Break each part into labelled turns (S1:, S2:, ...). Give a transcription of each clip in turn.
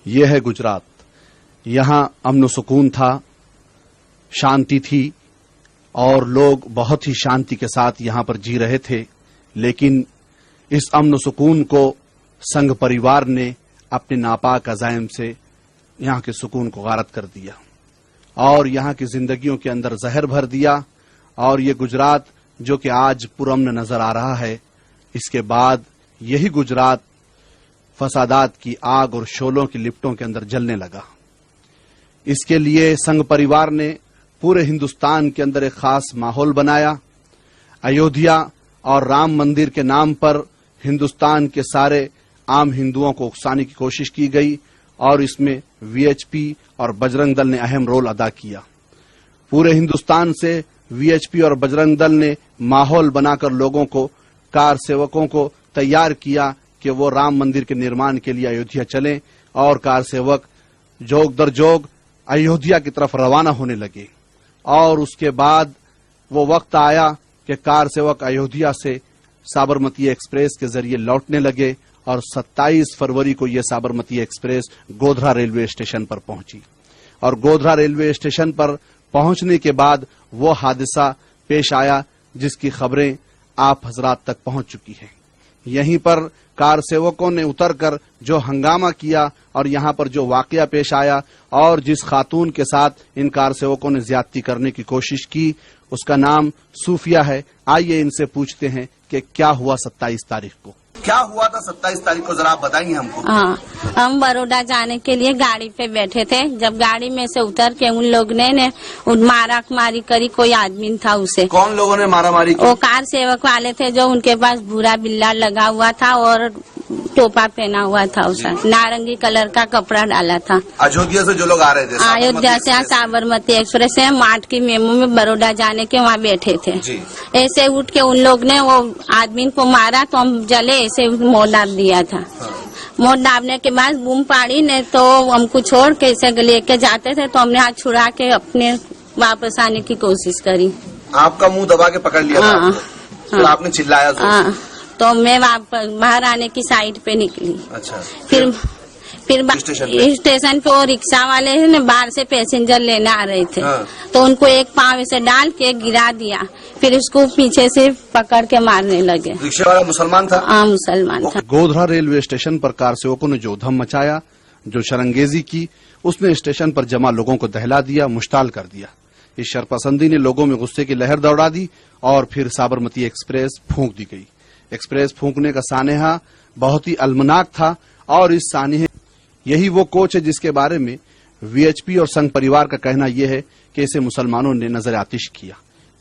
S1: یہ ہے گجرات. یہاں امن و سکون تھا، شانتی تھی اور لوگ بہت ہی شانتی کے ساتھ یہاں پر جی رہے تھے. لیکن اس امن و سکون کو سنگھ پریوار نے اپنے ناپاک عزائم سے یہاں کے سکون کو غارت کر دیا اور یہاں کی زندگیوں کے اندر زہر بھر دیا. اور یہ گجرات جو کہ آج پرامن نظر آ رہا ہے، اس کے بعد یہی گجرات فسادات کی آگ اور شعلوں کی لپٹوں کے اندر جلنے لگا. اس کے لیے سنگھ پریوار نے پورے ہندوستان کے اندر ایک خاص ماحول بنایا. ایودھیا اور رام مندر کے نام پر ہندوستان کے سارے عام ہندوؤں کو اکسانے کی کوشش کی گئی اور اس میں وی ایچ پی اور بجرنگ دل نے اہم رول ادا کیا. پورے ہندوستان سے وی ایچ پی اور بجرنگ دل نے ماحول بنا کر لوگوں کو، کار سیوکوں کو تیار کیا کہ وہ رام مندر کے نرمان کے لیے ایودھیا چلیں، اور کار سیوک جوگ در جوگ ایودھیا کی طرف روانہ ہونے لگے. اور اس کے بعد وہ وقت آیا کہ کار سیوک ایودھیا سے سابرمتی ایکسپریس کے ذریعے لوٹنے لگے اور 27 فروری کو یہ Sabarmati express Godhra railway station پر پہنچی. اور گودھرا ریلوے اسٹیشن پر پہنچنے کے بعد وہ حادثہ پیش آیا جس کی خبریں آپ حضرات تک پہنچ چکی ہیں. یہیں پر کار سیوکوں نے اتر کر جو ہنگامہ کیا اور یہاں پر جو واقعہ پیش آیا اور جس خاتون کے ساتھ ان کار سیوکوں نے زیادتی کرنے کی کوشش کی، اس کا نام صوفیہ ہے. آئیے ان سے پوچھتے ہیں کہ کیا ہوا 27 تاریخ کو.
S2: کیا ہوا تھا 27 تاریخ کو، ذرا آپ بتائیں ہم کو.
S3: ہاں، ہم بروڈا جانے کے لیے گاڑی پہ بیٹھے تھے. جب گاڑی میں سے اتر کے ان لوگ نے مارا ماری کری. کوئی آدمی تھا، اسے
S2: کون لوگوں نے مارا ماری کی؟
S3: وہ کار سیوک والے تھے جو ان کے پاس بھورا بلا لگا ہوا تھا اور ٹوپا پہنا ہوا تھا، اسے نارنگی کلر کا کپڑا ڈالا تھا.
S2: ایودھیا سے جو لوگ آ رہے تھے،
S3: ایودھیا سے سابرمتی ایکسپریس سے ماٹ کی میمو میں بروڈا جانے کے وہاں بیٹھے تھے. ایسے اٹھ کے ان لوگ نے وہ آدمی کو مارا تو ہم جلے، ایسے موڑ ڈال دیا تھا. موڑ ڈالنے کے بعد بوم پاڑی نے تو ہم کو چھوڑ کے اسے لے کے جاتے تھے تو ہم نے ہاتھ چھڑا کے اپنے واپس آنے کی کوشش کری.
S2: آپ کا منہ دبا کے پکڑ لیا تھا، پھر آپ نے چلایا
S3: تو میں باہر آنے کی سائڈ پہ نکلی.
S2: اچھا.
S3: پھر اسٹیشن پہ وہ رکشا والے نے باہر سے پیسنجر لینے آ رہے تھے تو ان کو ایک پاؤں سے ڈال کے گرا دیا. پھر اس کو پیچھے سے پکڑ کے مارنے لگے.
S2: رکشا والا مسلمان تھا؟
S3: ہاں، مسلمان تھا.
S1: گودھرا ریلوے اسٹیشن پر کار سیوکوں نے جو دھم مچایا، جو شرنگیزی کی، اس نے اسٹیشن پر جمع لوگوں کو دہلا دیا، مشتعل کر دیا. اس شرپسندی نے لوگوں میں غصے کی لہر دوڑا دی اور پھر سابرمتی ایکسپریس پھونک دی گئی. ایکسپریس پھونکنے کا سانحہ بہت ہی المناک تھا اور اس سانحے یہی وہ کوچ ہے جس کے بارے میں وی ایچ پی اور سنگھ پریوار کا کہنا یہ ہے کہ اسے مسلمانوں نے نظر آتش کیا.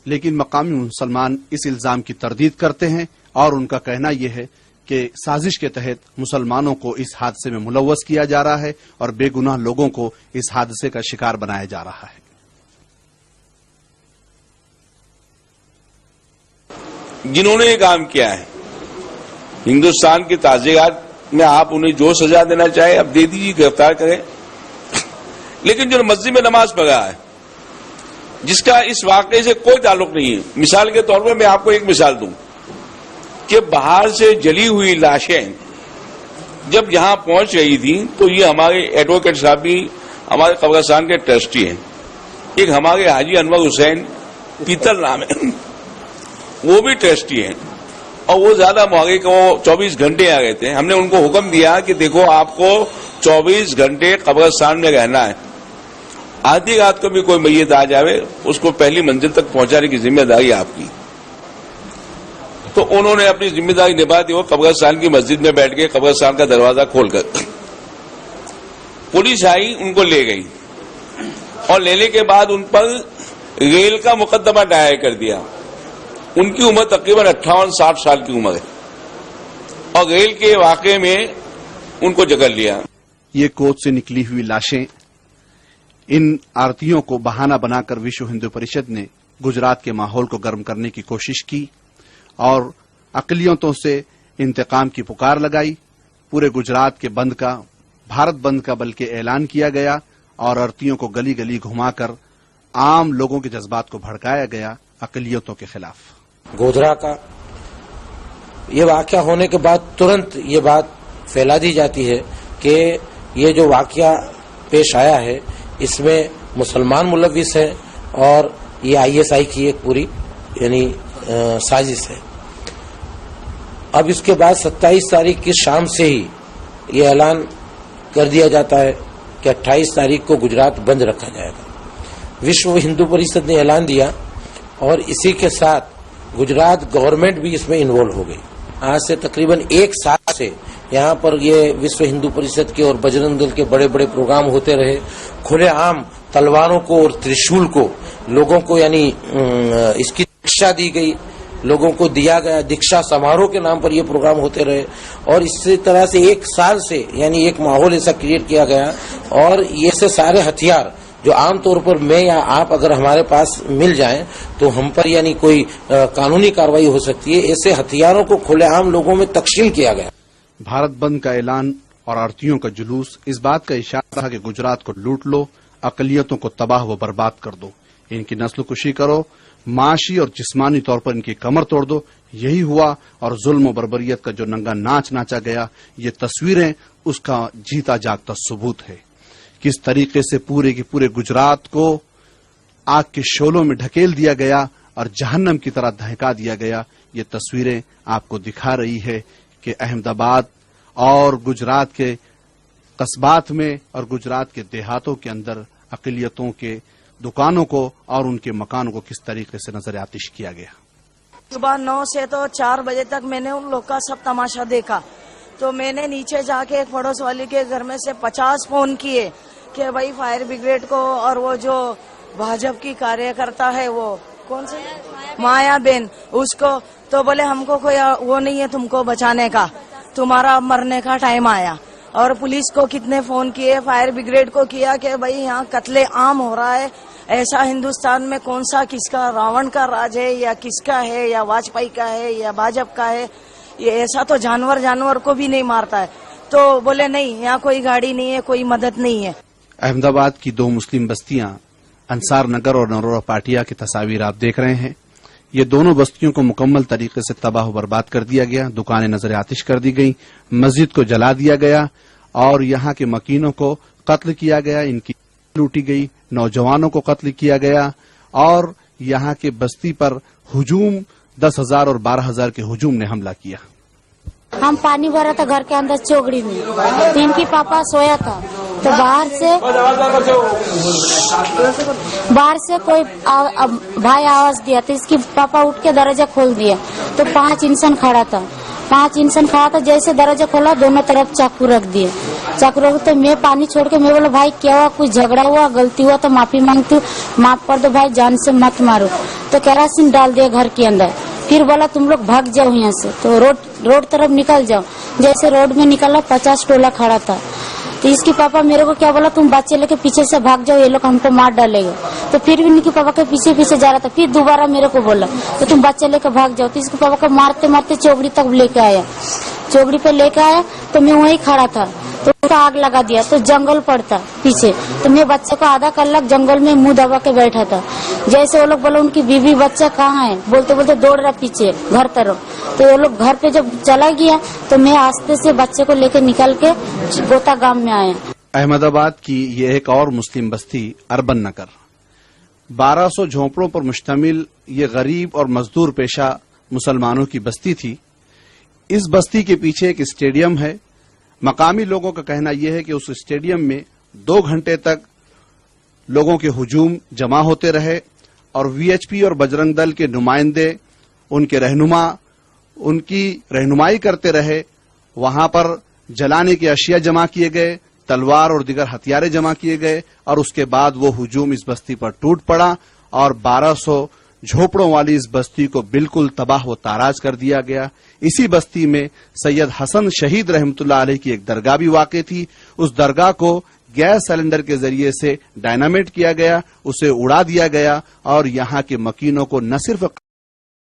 S1: لیکن مقامی مسلمان اس الزام کی تردید کرتے ہیں اور ان کا کہنا یہ ہے کہ سازش کے تحت مسلمانوں کو اس حادثے میں ملوث کیا جا رہا ہے اور بے گناہ لوگوں کو اس حادثے کا شکار بنایا جا رہا ہے.
S4: جنہوں نے یہ کام کیا ہے ہندوستان کی تعزیات میں، آپ انہیں جو سزا دینا چاہے اب دے دیجیے، گرفتار کریں. لیکن جو مسجد میں نماز پڑھا ہے جس کا اس واقعے سے کوئی تعلق نہیں ہے. مثال کے طور پر میں آپ کو ایک مثال دوں کہ باہر سے جلی ہوئی لاشیں جب یہاں پہنچ رہی تھیں تو یہ ہمارے ایڈوکیٹ صاحب بھی ہمارے قبرستان کے ٹرسٹی ہیں. ایک ہمارے حاجی انور حسین پیتل نام ہے، وہ بھی ٹرسٹی ہیں اور وہ زیادہ مہنگے کہ وہ 24 گھنٹے آ گئے تھے. ہم نے ان کو حکم دیا کہ دیکھو آپ کو 24 گھنٹے قبرستان میں رہنا ہے. آدھی رات کو بھی کوئی میت آ جائے اس کو پہلی منزل تک پہنچانے کی ذمہ داری آپ کی. تو انہوں نے اپنی ذمہ داری نبھائی. وہ قبرستان کی مسجد میں بیٹھ کے قبرستان کا دروازہ کھول کر پولیس آئی، ان کو لے گئی اور لینے کے بعد ان پر ریل کا مقدمہ دائر کر دیا. ان کی عمر تقریباً 58-60 سال کی عمر ہے اور ریل کے واقعے میں ان کو جکڑ لیا.
S1: یہ کوچ سے نکلی ہوئی لاشیں، ان آرتیوں کو بہانہ بنا کر وشو ہندو پریشد نے گجرات کے ماحول کو گرم کرنے کی کوشش کی اور اقلیتوں سے انتقام کی پکار لگائی. پورے گجرات کے بند کا، بھارت بند کا بلکہ اعلان کیا گیا اور آرتیوں کو گلی گلی گھما کر عام لوگوں کے جذبات کو بھڑکایا گیا اقلیتوں کے خلاف.
S5: گودھرا کا یہ واقعہ ہونے کے بعد ترنت یہ بات پھیلا دی جاتی ہے کہ یہ جو واقعہ پیش آیا ہے اس میں مسلمان ملوث ہیں اور یہ ISI کی ایک پوری یعنی سازش ہے. اب اس کے بعد 27 تاریخ کی شام سے ہی یہ اعلان کر دیا جاتا ہے کہ 28 تاریخ کو گجرات بند رکھا جائے گا. وشو ہندو پریشد نے اعلان دیا اور اسی کے ساتھ گجرات گورنمنٹ بھی اس میں انوالو ہو گئی. آج سے تقریباً 1 سال سے یہاں پر یہ وشو ہندو پریشد کے اور بجرنگ دل کے بڑے بڑے پروگرام ہوتے رہے. کھلے عام تلواروں کو اور ترشول کو لوگوں کو یعنی اس کی دیکشا دی گئی, لوگوں کو دیا گیا. دیکشا سماروہ کے نام پر یہ پروگرام ہوتے رہے اور اسی طرح سے 1 سال سے یعنی ایک ماحول ایسا کریٹ کیا گیا. اور یہ سے سارے ہتھیار جو عام طور پر میں یا آپ اگر ہمارے پاس مل جائیں تو ہم پر یعنی کوئی قانونی کارروائی ہو سکتی ہے, ایسے ہتھیاروں کو کھلے عام لوگوں میں تقسیم کیا گیا.
S1: بھارت بند کا اعلان اور آرتیوں کا جلوس اس بات کا اشارہ تھا کہ گجرات کو لوٹ لو, اقلیتوں کو تباہ و برباد کر دو, ان کی نسل کشی کرو, معاشی اور جسمانی طور پر ان کی کمر توڑ دو. یہی ہوا اور ظلم و بربریت کا جو ننگا ناچ ناچا گیا, یہ تصویریں اس کا جیتا جاگتا ثبوت ہے. کس طریقے سے پورے کے پورے گجرات کو آگ کے شعلوں میں ڈھکیل دیا گیا اور جہنم کی طرح دہکا دیا گیا, یہ تصویریں آپ کو دکھا رہی ہے کہ احمد آباد اور گجرات کے قصبات میں اور گجرات کے دیہاتوں کے اندر اقلیتوں کے دکانوں کو اور ان کے مکانوں کو کس طریقے سے نظر آتش کیا گیا.
S6: صبح 9 سے تو 4 بجے تک میں نے ان لوگ کا سب تماشا دیکھا. تو میں نے نیچے جا کے ایک پڑوس والی کے گھر میں سے 50 فون کیے کہ بھائی فائر بریگیڈ کو اور وہ جو بھاجپ کی کاریہ کرتا ہے وہ کون سے مایا بین اس کو, تو بولے ہم کو کوئی وہ نہیں ہے تم کو بچانے کا, تمہارا مرنے کا ٹائم آیا. اور پولیس کو کتنے فون کیے, فائر بریگیڈ کو کیا کہ بھائی یہاں قتل عام ہو رہا ہے. ایسا ہندوستان میں کون سا کس کا راون کا راج ہے یا کس کا ہے یا واجپئی کا ہے یا بھاجپ کا ہے, یہ ایسا تو جانور کو بھی نہیں مارتا ہے. تو بولے نہیں یہاں کوئی گاڑی نہیں ہے, کوئی مدد نہیں ہے.
S1: احمد آباد کی 2 مسلم بستیاں انصار نگر اور نرورا پاٹیا کی تصاویر آپ دیکھ رہے ہیں. یہ دونوں بستیوں کو مکمل طریقے سے تباہ و برباد کر دیا گیا, دکانیں نظر آتش کر دی گئیں, مسجد کو جلا دیا گیا اور یہاں کے مکینوں کو قتل کیا گیا, ان کی لوٹی گئی, نوجوانوں کو قتل کیا گیا اور یہاں کے بستی پر ہجوم 10,000 اور 12,000 کے ہجوم نے حملہ کیا.
S7: ہم پانی بھرا تھا گھر کے اندر چوگڑی میں, تو ان کی پاپا سویا تھا تو باہر سے کوئی بھائی آواز دیا تو اس کی پاپا اٹھ کے دروازہ کھول دیا تو 5 انسان کھڑا تھا. جیسے دروازہ کھولا دونوں طرف چاقو رکھ دیے. تو میں پانی چھوڑ کے میں بولا بھائی کیا ہوا, کچھ جھگڑا ہوا, غلطی ہوا تو معافی مانگتی ہوں, معاف کر دو بھائی, جان سے مت مارو. تو کیراسین ڈال دیا گھر کے اندر. پھر بولا تم لوگ بھاگ جاؤ یہاں سے, تو روڈ طرف نکل جاؤ. جیسے روڈ میں نکلا 50 ٹولہ کھڑا تھا. تو اس کی پاپا میرے کو کیا بولا تم بچے لے کے پیچھے سے بھاگ جاؤ, یہ لوگ ہم کو مار ڈالے گا. تو پھر بھی ان کی پاپا کے پیچھے جا رہا تھا. پھر دوبارہ میرے کو بولا تو تم بچے لے کے بھاگ جاؤ. تو اس کے پاپا کو مارتے مارتے چوگڑی تک لے کے آیا. چوگڑی پہ لے کے آیا تو میں وہیں کھڑا تھا تو آگ لگا دیا. تو جنگل پڑتا پیچھے, تو میں بچے کو آدھا کلاک جنگل میں منہ دبا کے بیٹھا تھا. جیسے وہ لوگ بولے ان کی بیوی بچہ کہاں ہے, بولتے بولتے دوڑ رہا پیچھے گھر طرف. تو وہ لوگ گھر پہ جب چلا گیا تو میں آستے سے بچے کو لے کے نکل کے گوتا گام میں آیا.
S1: احمد آباد کی یہ ایک اور مسلم بستی اربن نگر 1200 جھونپڑوں پر مشتمل یہ غریب اور مزدور پیشہ مسلمانوں کی بستی تھی. اس بستی کے پیچھے ایک اسٹیڈیم ہے. مقامی لوگوں کا کہنا یہ ہے کہ اس اسٹیڈیم میں 2 گھنٹے تک لوگوں کے ہجوم جمع ہوتے رہے اور VHP اور بجرنگ دل کے نمائندے ان کے رہنما ان کی رہنمائی کرتے رہے. وہاں پر جلانے کے اشیاء جمع کیے گئے, تلوار اور دیگر ہتھیاریں جمع کیے گئے اور اس کے بعد وہ ہجوم اس بستی پر ٹوٹ پڑا اور 1200 جھوپڑوں والی اس بستی کو بالکل تباہ و تاراج کر دیا گیا. اسی بستی میں سید حسن شہید رحمت اللہ علیہ کی ایک درگاہ بھی واقع تھی. اس درگاہ کو گیس سلنڈر کے ذریعے سے ڈائنامیٹ کیا گیا, اسے اڑا دیا گیا اور یہاں کے مکینوں کو نہ صرف